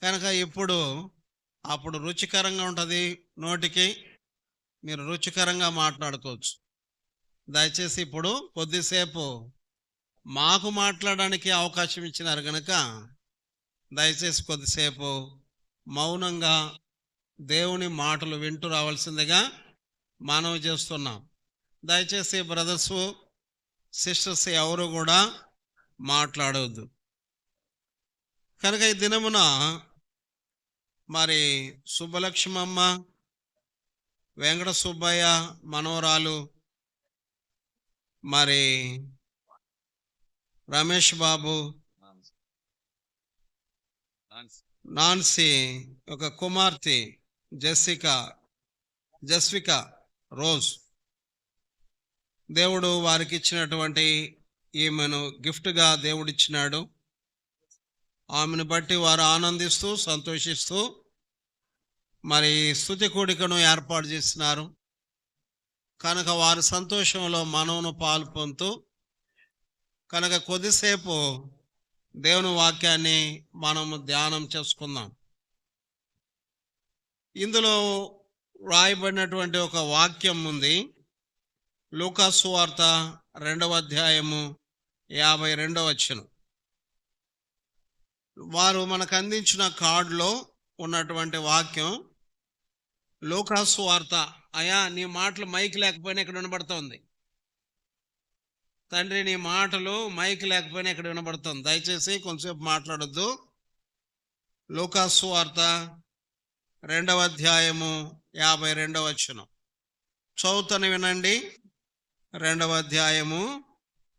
కనుక ఇప్పుడు అప్పుడు రుచికరంగా ఉంటుంది నోటికి, మీరు రుచికరంగా మాట్లాడుకోవచ్చు. దయచేసి ఇప్పుడు కొద్దిసేపు మాకు మాట్లాడడానికి అవకాశం ఇచ్చినారు కనుక దయచేసి కొద్దిసేపు మౌనంగా దేవుని మాటలు వింటూ రావాల్సిందిగా మనవి చేస్తున్నాం. దయచేసి బ్రదర్స్ సిస్టర్స్ ఎవరు కూడా మాట్లాడవద్దు. కనుక ఈ దినమున మరి సుబ్బలక్ష్మమ్మ, వెంకట సుబ్బయ్య మనవరాలు, మరి రమేష్ బాబు, నాన్సీ ఒక కుమార్తె జస్విక రోజ్, దేవుడు వారికి ఇచ్చినటువంటి ఈమెను గిఫ్ట్గా దేవుడిచ్చినాడు. ఆమెను బట్టి వారు ఆనందిస్తూ సంతోషిస్తూ మరి స్తుతి కూడికను ఏర్పాటు చేసినారు. కనుక వారి సంతోషంలో మనవును పాలు పొందుతూ కనుక కొద్దిసేపు దేవుని వాక్యాన్ని మనము ధ్యానం చేసుకుందాం. ఇందులో రాయబడినటువంటి ఒక వాక్యం ఉంది. లూకా సువార్త 2వ అధ్యాయము 52వ వచనం. వారు మనకు అందించిన కార్డులో ఉన్నటువంటి వాక్యం లూకా సువార్త. అయ్యా, నీ మాటలు మైక్ లేకపోయినా ఇక్కడ వినబడుతోంది. తండ్రి, నీ మాటలు మైక్ లేకపోయినా ఇక్కడ వినబడుతుంది. దయచేసి కొంచెంసేపు మాట్లాడొద్దు. లూకా సువార్త 2వ అధ్యాయము 52వ వచనం చదువుతని వినండి. 2వ అధ్యాయము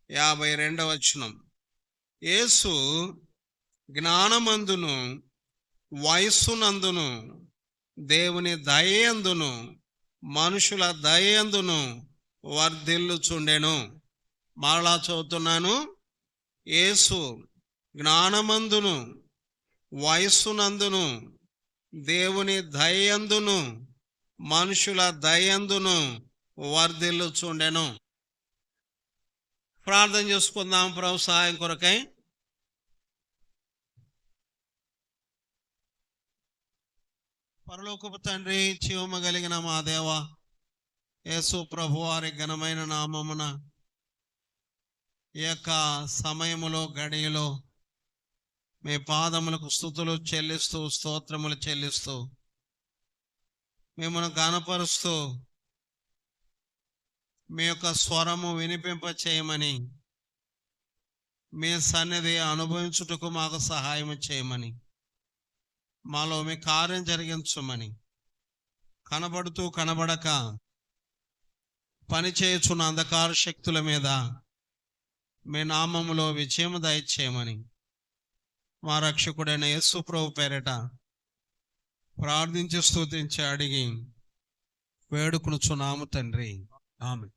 52వ వచనం. యేసు జ్ఞానమందును వయస్సునందును దేవుని దయందును మనుషుల దయందును వర్ధిల్లుచుండెను. మరలా చదువుతున్నాను. యేసు జ్ఞానమందును వయస్సునందును దేవుని దయందును మనుషుల దయందును వర్ధిల్లుచుండెను. ప్రార్థన చేసుకుందాం ప్రభు సహాయం కొరకై. పరలోకపు తండ్రి, జీవము కలిగిన మా దేవ, యేసు ప్రభు వారి ఘనమైన నామమున ఈ యొక్క సమయములో గడియలో మీ పాదములకు స్తుతులు చెల్లిస్తూ స్తోత్రములు చెల్లిస్తూ మిమ్మల్ని గణపరుస్తూ మీ యొక్క స్వరము వినిపింప చేయమని, మీ సన్నిధి అనుభవించుటకు మాకు సహాయం చేయమని, మాలో మీ కార్యం జరిగించమని, కనబడుతూ కనబడక పనిచేయుచున్న అంధకార శక్తుల మీద మీ నామములో విజయము దయచేయమని మా రక్షకుడైన యేసు ప్రభు పేరిట ప్రార్థించి స్తుతించి అడిగి వేడుకొనుచున్నాము తండ్రి, ఆమేన్.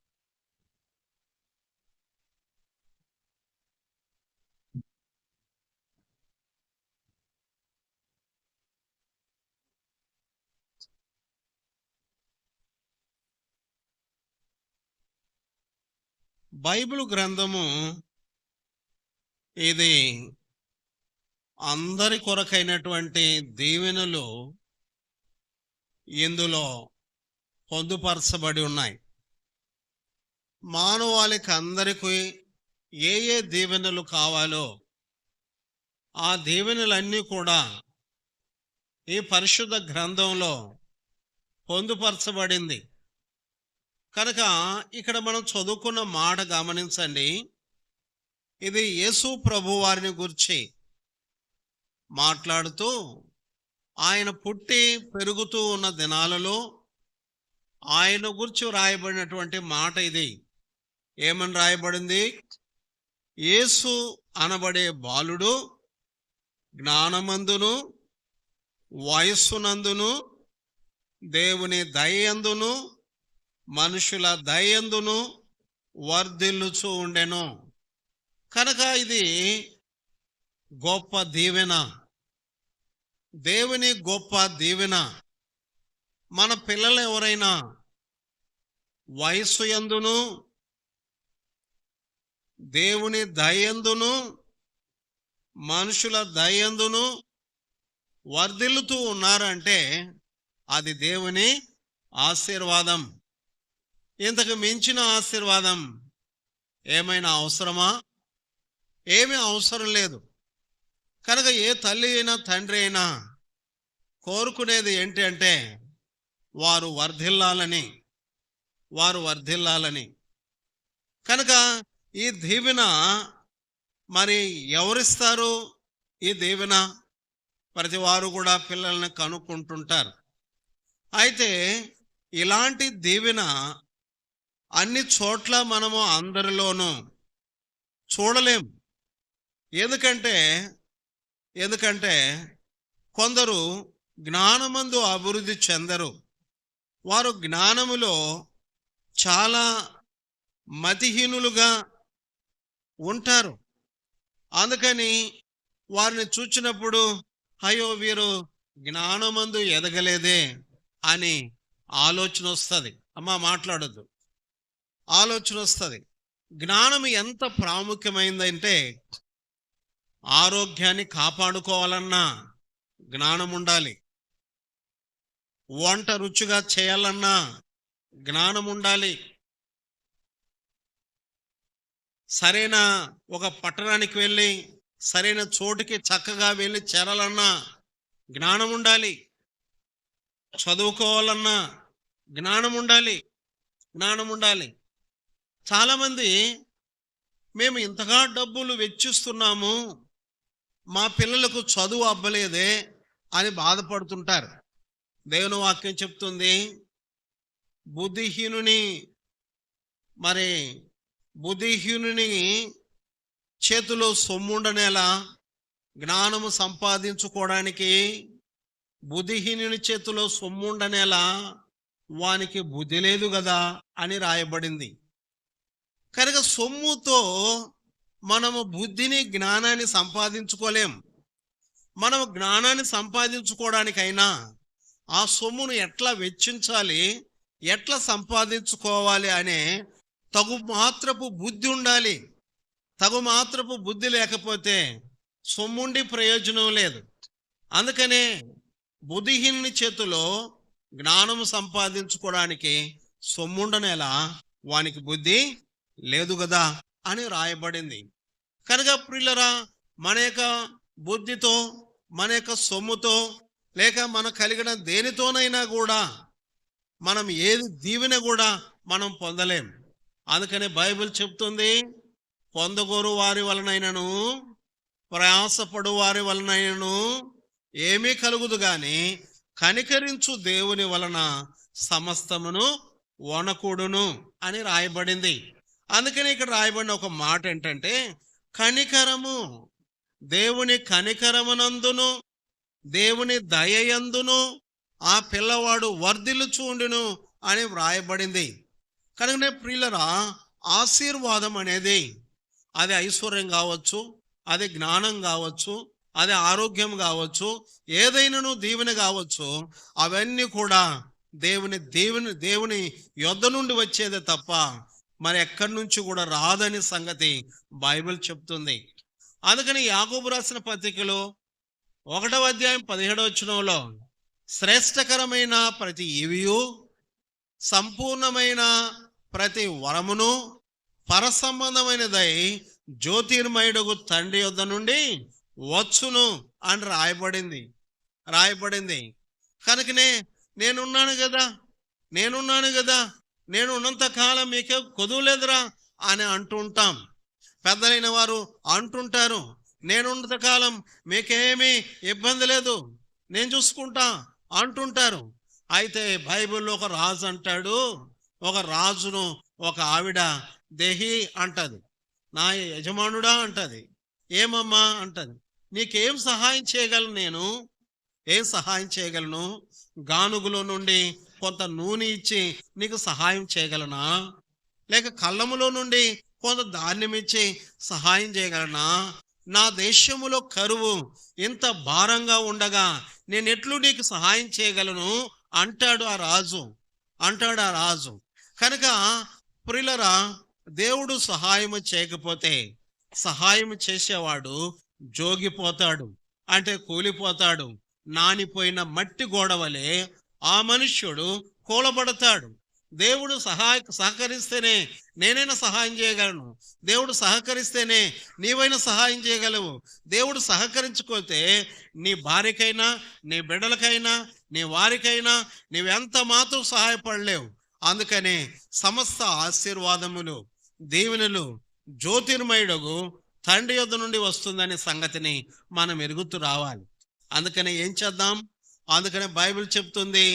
బైబిల్ గ్రంథము ఇది అందరి కొరకైనటువంటి దీవెనలు ఇందులో పొందుపరచబడి ఉన్నాయి. మానవాళికి అందరికీ ఏ ఏ దీవెనలు కావాలో ఆ దీవెనలన్నీ కూడా ఈ పరిశుద్ధ గ్రంథంలో పొందుపరచబడింది. కనుక ఇక్కడ మనం చదువుకున్న మాట గమనించండి. ఇది యేసు ప్రభు వారిని గురించి మాట్లాడుతూ ఆయన పుట్టి పెరుగుతూ ఉన్న దినాలలో ఆయన గురించి రాయబడినటువంటి మాట ఇది. ఏమని రాయబడింది? యేసు అనబడే బాలుడు జ్ఞానమందును వయస్సునందును దేవుని దయందును మనుషుల దయందును వర్ధిల్లుచూ ఉండెను. కనుక ఇది గొప్ప దీవెన, దేవుని గొప్ప దీవెన. మన పిల్లలు ఎవరైనా వయస్సు యందును దేవుని దయందును మనుషుల దయందును వర్ధిల్లుతూ ఉన్నారంటే అది దేవుని ఆశీర్వాదం. ఇంతకు మించిన ఆశీర్వాదం ఏమైనా అవసరమా? ఏమీ అవసరం లేదు. కనుక ఏ తల్లి అయినా తండ్రి అయినా కోరుకునేది ఏంటి అంటే వారు వర్ధిల్లాలని. కనుక ఈ దీవెన మరి ఎవరిస్తారు? ఈ దీవెన ప్రతి వారు కూడా పిల్లల్ని కనుక్కుంటుంటారు. అయితే ఇలాంటి దీవెన అన్ని చోట్ల మనము అందరిలోనూ చూడలేం. ఎందుకంటే కొందరు జ్ఞానమందు అభివృద్ధి చెందరు. వారు జ్ఞానములో చాలా మతిహీనులుగా ఉంటారు. అందుకని వారిని చూచినప్పుడు అయ్యో వీరు జ్ఞానమందు ఎదగలేదే అని ఆలోచన వస్తుంది. అమ్మా మాట్లాడొద్దు. ఆలోచన వస్తుంది. జ్ఞానం ఎంత ప్రాముఖ్యమైందంటే ఆరోగ్యాన్ని కాపాడుకోవాలన్నా జ్ఞానం ఉండాలి. వంట రుచిగా చేయాలన్నా జ్ఞానం ఉండాలి. సరైన ఒక పట్టణానికి వెళ్ళి సరైన చోటుకి చక్కగా వెళ్ళి చేరాలన్నా జ్ఞానం ఉండాలి. చదువుకోవాలన్నా జ్ఞానం ఉండాలి. చాలామంది మేము ఇంతగా డబ్బులు వెచ్చిస్తున్నాము, మా పిల్లలకు చదువు అవ్వలేదే అని బాధపడుతుంటారు. దేవుని వాక్యం చెప్తుంది, బుద్ధిహీనుని చేతిలో సొమ్ముండనేలా జ్ఞానము సంపాదించుకోవడానికి బుద్ధిహీనుని చేతిలో సొమ్ముండనేలా వానికి బుద్ధి లేదు కదా అని రాయబడింది. కనుక సొమ్ముతో మనము బుద్ధిని జ్ఞానాన్ని సంపాదించుకోలేం. మనము జ్ఞానాన్ని సంపాదించుకోవడానికైనా ఆ సొమ్మును ఎట్లా వెచ్చించాలి, ఎట్లా సంపాదించుకోవాలి అనే తగు మాత్రపు బుద్ధి ఉండాలి. తగు మాత్రపు బుద్ధి లేకపోతే సొమ్ముండి ప్రయోజనం లేదు. అందుకనే బుద్ధిహీనుని చేతిలో జ్ఞానము సంపాదించుకోవడానికి సొమ్ముండనేలా వానికి బుద్ధి లేదు కదా అని రాయబడింది. కనుక ప్రియులరా, మన యొక్క బుద్ధితో, మన యొక్క సొమ్ముతో, లేక మన కలిగిన దేనితోనైనా కూడా మనం ఏది దీవెన కూడా మనం పొందలేం. అందుకని బైబిల్ చెప్తుంది, పొందగోరు వారి వలనైనను ప్రయాసపడు వారి వలనైనను ఏమీ కలుగుదు గాని కనికరించు దేవుని వలన సమస్తమును వనకూడును అని రాయబడింది. అందుకని ఇక్కడ రాయబడిన ఒక మాట ఏంటంటే కనికరము, దేవుని కనికరమునందును దేవుని దయయందును ఆ పిల్లవాడు వర్ధిల్లుచుండును అని వ్రాయబడింది. కనుకనే ప్రియులరా, ఆశీర్వాదం అనేది అది ఐశ్వర్యం కావచ్చు, అది జ్ఞానం కావచ్చు, అది ఆరోగ్యం కావచ్చు, ఏదైనాను దీవెన కావచ్చు, అవన్నీ కూడా దేవుని యొద్ద నుండి వచ్చేదే తప్ప మరి ఎక్కడి నుంచి కూడా రాదని సంగతి బైబిల్ చెప్తుంది. అందుకని యాకోబు రాసిన పత్రికలో 1వ అధ్యాయం 17వ వచనంలో శ్రేష్టకరమైన ప్రతి ఈవియు సంపూర్ణమైన ప్రతి వరమును పరసంబంధమైనదై జ్యోతిర్మయుడగు తండ్రి యొద్ద నుండి వచ్చును అని రాయబడింది. కనుకనే నేనున్నాను కదా, నేను ఉన్నంత కాలం మీకే కొదువులేదురా అని అంటుంటాం. పెద్దలైన వారు అంటుంటారు, నేనున్నంత కాలం మీకేమీ ఇబ్బంది లేదు, నేను చూసుకుంటా అంటుంటారు. అయితే బైబిల్లో ఒక రాజు అంటాడు, ఒక రాజును ఒక ఆవిడ దేహి అంటది, నా యజమానుడా అంటది. ఏమమ్మా అంటది, నీకేం సహాయం చేయగలను? ఏం సహాయం చేయగలను? గానుగులో నుండి కొంత నూనె ఇచ్చి నీకు సహాయం చేయగలనా? లేక కళ్ళములో నుండి కొంత ధాన్యం ఇచ్చి సహాయం చేయగలనా? నా దేశములో కరువు ఇంత భారంగా ఉండగా నేను ఎట్లు నీకు సహాయం చేయగలను అంటాడు ఆ రాజు. కనుక ప్రియులరా, దేవుడు సహాయము చేయకపోతే సహాయం చేసేవాడు జోగిపోతాడు, అంటే కూలిపోతాడు, నానిపోయిన మట్టి గోడవలే ఆ మనుష్యుడు కూలబడతాడు. దేవుడు సహకరిస్తేనే నేనైనా సహాయం చేయగలను. దేవుడు సహకరిస్తేనే నీవైనా సహాయం చేయగలవు. దేవుడు సహకరించుకోతే నీ భార్యకైనా, నీ బిడ్డలకైనా, నీ వారికైనా నీవెంత మాత్రం సహాయపడలేవు. అందుకనే సమస్త ఆశీర్వాదములు, దీవెనలు జ్యోతిర్మయుడగు తండ్రి యొద్ద నుండి వస్తుందనే సంగతిని మనం ఎరుగుతూ రావాలి. అందుకనే ఏం చేద్దాం? అందుకనే బైబిల్ చెప్తుంది,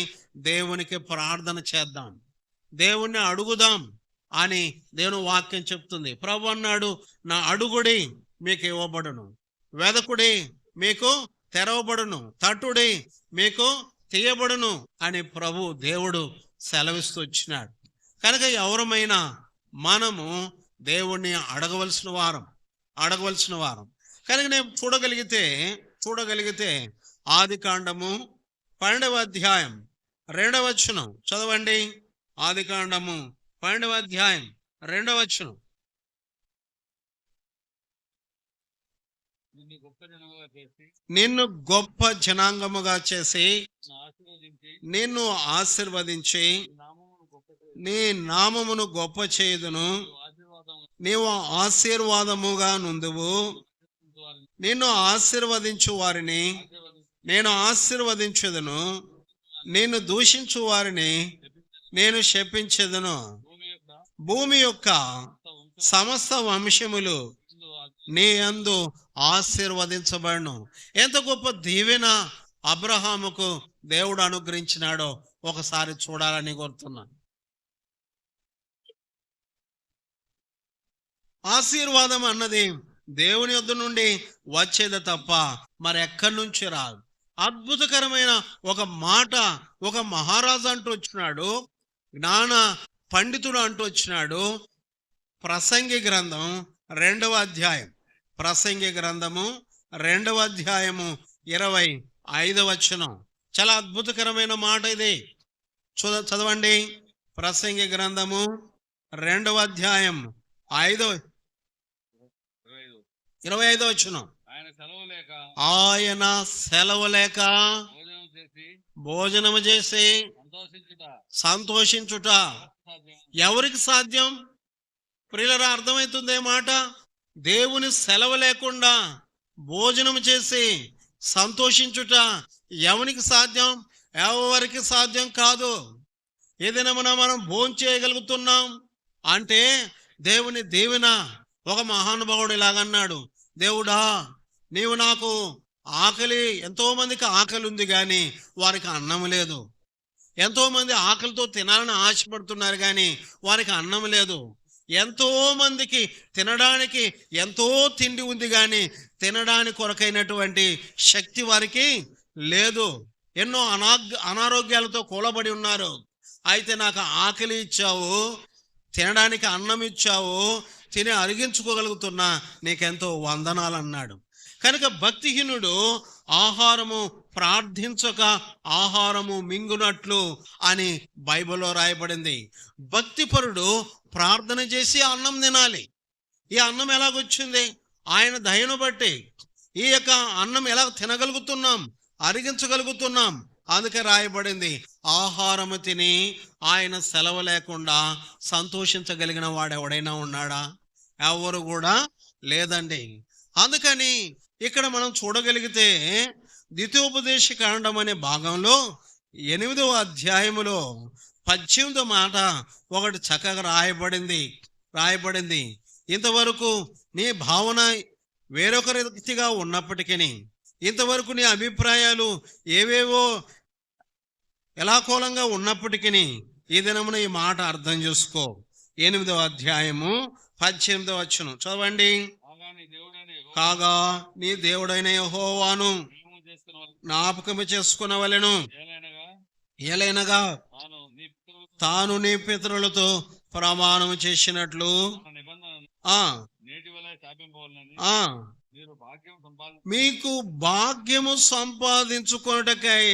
దేవునికి ప్రార్థన చేద్దాం, దేవుణ్ణి అడుగుదాం అని దేవుని వాక్యం చెప్తుంది. ప్రభు అన్నాడు, నా అడుగుడి మీకు ఇవ్వబడును, వెదకుడి మీకు తెరవబడును, తట్టుడి మీకు తీయబడును అని ప్రభు దేవుడు సెలవిస్తూ వచ్చినాడు. కనుక ఎవరమైనా మనము దేవుణ్ణి అడగవలసిన వారం. కనుక నేను చూడగలిగితే ఆదికాండము 12వ అధ్యాయం 2వ వచనం చదవండి. ఆదికాండము 12వ అధ్యాయం 2వ వచనం. నిన్ను గొప్ప జనాంగముగా చేసి నిన్ను ఆశీర్వదించి నీ నామమును గొప్ప చేయుదును, నీవు ఆశీర్వాదముగా నుందువు. నిన్ను ఆశీర్వదించు వారిని నేను ఆశీర్వదించుదును, నిన్ను దూషించు వారిని నేను శపించెదను. భూమి యొక్క సమస్త వంశములు నీ యందు ఆశీర్వదించబడును. ఎంత గొప్ప దీవెన అబ్రహాముకు దేవుడు అనుగ్రహించినాడో ఒకసారి చూడాలని కోరుతున్నాను. ఆశీర్వాదం అన్నది దేవుని యొద్ద నుండి వచ్చేది తప్ప మరి ఎక్కడి నుంచి రాదు. అద్భుతకరమైన ఒక మాట ఒక మహారాజు అంటూ వచ్చినాడు, జ్ఞాన పండితుడు అంటూ వచ్చినాడు. ప్రసంగి గ్రంథం 2వ అధ్యాయం, ప్రసంగి గ్రంథము 2వ అధ్యాయము 25వ వచనం. చాలా అద్భుతకరమైన మాట ఇది. చదవండి. ప్రసంగి గ్రంథము 2వ అధ్యాయం 25వ వచనం. ఆయన సెలవు లేక భోజనము చేసి సంతోషించుట ఎవరికి సాధ్యం? ప్రియులారా, అర్థమవుతుంది మాట. దేవుని సెలవు లేకుండా భోజనం చేసి సంతోషించుట ఎవరికి సాధ్యం? ఎవరికి సాధ్యం కాదు. ఏదైనా మనం భోజనం చేయగలుగుతున్నాం అంటే దేవుని దీవెన. ఒక మహానుభావుడు ఇలాగన్నాడు, దేవుడా నీవు నాకు ఎంతో మందికి ఆకలి ఉంది కానీ వారికి అన్నం లేదు. ఎంతో మంది ఆకలితో తినాలని ఆశపడుతున్నారు కానీ వారికి అన్నం లేదు. ఎంతో మందికి తినడానికి ఎంతో తిండి ఉంది కానీ తినడానికి కొరకైనటువంటి శక్తి వారికి లేదు. ఎన్నో అనారోగ్యాలతో కూలబడి ఉన్నారు. అయితే నాకు ఆకలి ఇచ్చావు, తినడానికి అన్నం ఇచ్చావు, తిని అరిగించుకోగలుగుతున్నా, నీకెంతో వందనాలు అన్నాడు. కనుక భక్తిహీనుడు ఆహారము ప్రార్థించక ఆహారము మింగునట్లు అని బైబిల్లో రాయబడింది. భక్తిపరుడు ప్రార్థన చేసి అన్నం తినాలి. ఈ అన్నం ఎలాగొచ్చింది? ఆయన దయను బట్టి ఈ యొక్క అన్నం ఎలా తినగలుగుతున్నాం, అరిగించగలుగుతున్నాం. అందుకే రాయబడింది, ఆహారము తిని ఆయన సెలవు లేకుండా సంతోషించగలిగిన వాడు ఎవడైనా ఉన్నాడా? ఎవరు కూడా లేదండి. అందుకని ఇక్కడ మనం చూడగలిగితే ద్వితీయోపదేశ కాండం అనే భాగంలో 8వ అధ్యాయములో 18వ మాట ఒకటి చక్కగా రాయబడింది. ఇంతవరకు నీ భావన వేరొక రీతిగా ఉన్నప్పటికీ, ఇంతవరకు నీ అభిప్రాయాలు ఏవేవో ఎలాకోలంగా ఉన్నప్పటికీ ఈ దినమున ఈ మాట అర్థం చేసుకో. 8వ అధ్యాయము 18వ వచనం చదవండి. కాగా నీ దేవుడైన యెహోవాను జ్ఞాపకము చేసుకునవలెను, ఏలైనగా తాను నీ పితరులతో ప్రమాణం చేసినట్లు మీకు భాగ్యము సంపాదించుకొనుటకై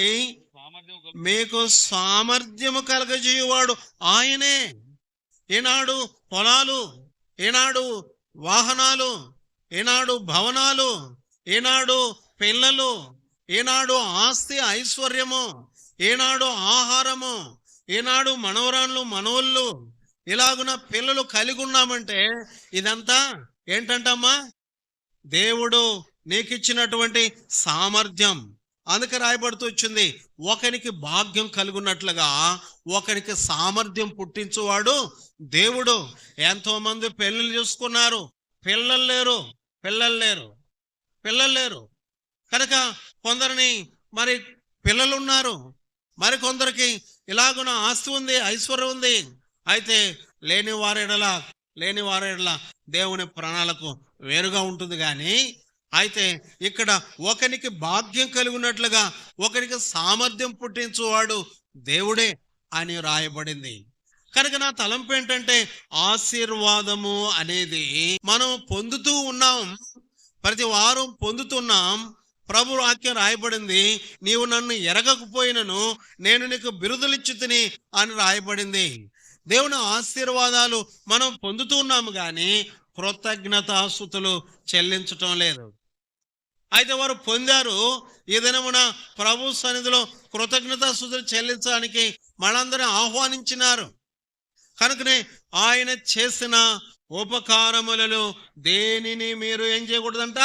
మీకు సామర్థ్యము కలగజేయువాడు ఆయనే. ఈనాడు పొలాలు, ఈనాడు వాహనాలు, ఈనాడు భవనాలు, ఈనాడు పిల్లలు, ఏనాడు ఆస్తి ఐశ్వర్యము, ఏనాడు ఆహారము, ఏనాడు మనవరాళ్ళు మనవళ్ళు, ఇలాగున పిల్లలు కలిగి ఉన్నామంటే ఇదంతా ఏంటంటమ్మా? దేవుడు నీకిచ్చినటువంటి సామర్థ్యం. అందుకే రాయబడుతూ వచ్చింది, ఒకనికి భాగ్యం కలుగున్నట్లుగా ఒకరికి సామర్థ్యం పుట్టించువాడు దేవుడు. ఎంతో మంది పెళ్ళిళ్ళు చేసుకున్నారు, పిల్లలు లేరు, పిల్లలు లేరు, పిల్లలు లేరు. కనుక కొందరిని మరి పిల్లలు ఉన్నారు, మరి కొందరికి ఇలాగున ఆస్తి ఉంది, ఐశ్వర్యం ఉంది. అయితే లేని వారెడల దేవుని ప్రణాళిక వేరుగా ఉంటుంది. కానీ అయితే ఇక్కడ ఒకరికి భాగ్యం కలిగినట్లుగా ఒకరికి సామర్థ్యం పుట్టించువాడు దేవుడే అని రాయబడింది. కనుక నా తలంపు ఏంటంటే, ఆశీర్వాదము అనేది మనం పొందుతూ ఉన్నాం, ప్రతి వారం పొందుతున్నాం. ప్రభు వాక్యం రాయబడింది, నీవు నన్ను ఎరగకపోయినను నేను నీకు బిరుదులిచ్చుతిని అని రాయబడింది. దేవుని ఆశీర్వాదాలు మనం పొందుతూ ఉన్నాము, కానీ కృతజ్ఞతాస్తుతులు చెల్లించటం లేదు. అయితే వారు పొందారు. ఈ దినమున ప్రభు సన్నిధిలో కృతజ్ఞతాస్తుతులు చెల్లించడానికి మనందరినీ ఆహ్వానించినారు. కనుకనే ఆయన చేసిన ఉపకారములలో దేనిని మీరు ఏం చేయకూడదంట?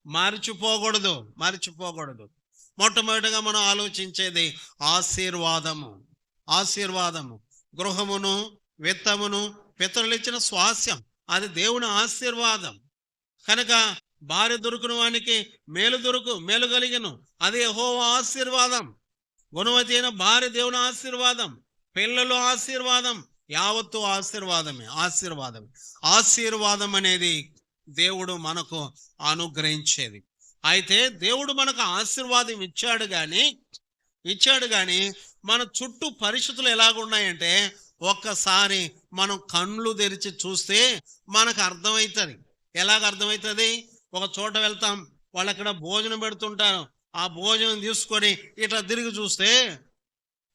మర్చిపోకూడదు. మొట్టమొదటిగా మనం ఆలోచించేది ఆశీర్వాదము. గృహమును, విత్తమును పితరులు ఇచ్చిన స్వాస్యం, అది దేవుని ఆశీర్వాదం. కనుక భార్య దొరుకుని వానికి మేలు కలిగిను, అది యెహోవా ఆశీర్వాదం. గుణవతి అయిన భార్య దేవుని ఆశీర్వాదం, పిల్లలు ఆశీర్వాదం, యావత్తు ఆశీర్వాదం అనేది దేవుడు మనకు అనుగ్రహించేది. అయితే దేవుడు మనకు ఆశీర్వాదం ఇచ్చాడు కానీ మన చుట్టూ పరిస్థితులు ఎలాగున్నాయంటే, ఒక్కసారి మనం కళ్ళు తెరిచి చూస్తే మనకు అర్థమవుతుంది. అర్థమవుతుంది? ఒక చోట వెళ్తాం, వాళ్ళు అక్కడ భోజనం పెడుతుంటారు, ఆ భోజనం తీసుకొని ఇట్లా తిరిగి చూస్తే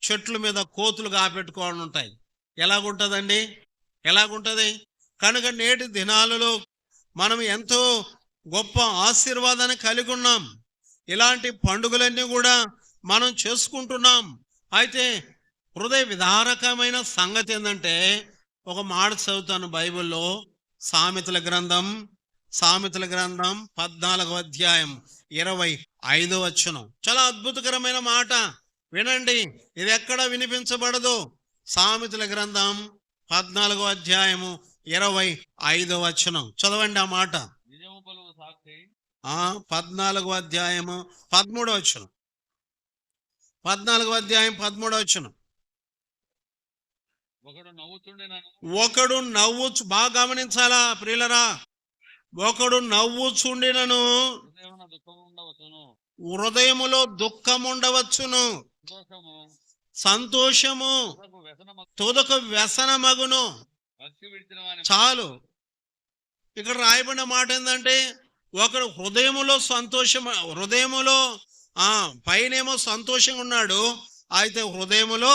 చెట్ల మీద కోతులు కాపెట్టుకోవడం ఉంటాయి. ఎలాగుంటుంది? కనుక నేటి దినాలలో మనం ఎంతో గొప్ప ఆశీర్వాదాన్ని కలిగి ఉన్నాం. ఇలాంటి పండుగలన్నీ కూడా మనం చేసుకుంటున్నాం. అయితే హృదయ విదారకమైన సంగతి ఏంటంటే, ఒక మాట చదువుతాను బైబిల్లో, సామెతల గ్రంథం 14వ అధ్యాయం 25వ వచనం. చాలా అద్భుతకరమైన మాట, వినండి, ఇది ఎక్కడ వినిపించబడదు. సామెతల గ్రంథం 14వ అధ్యాయము 25వ వచనం చదవండి ఆ మాట. 14వ అధ్యాయము 13వ వచనం. 14వ అధ్యాయం 13వ వచనం. ఒకడు నవ్వుచు, బాగా గమనించాలా ప్రియులరా, ఒకడు నవ్వుచుండినను హృదయములో దుఃఖముండవచ్చును, సంతోషము తుదకు వ్యసనమగును. చాలు. ఇక్కడ రాయబడిన మాట ఏంటంటే, ఒకడు హృదయములో పైనేమో సంతోషంగా ఉన్నాడు, అయితే హృదయములో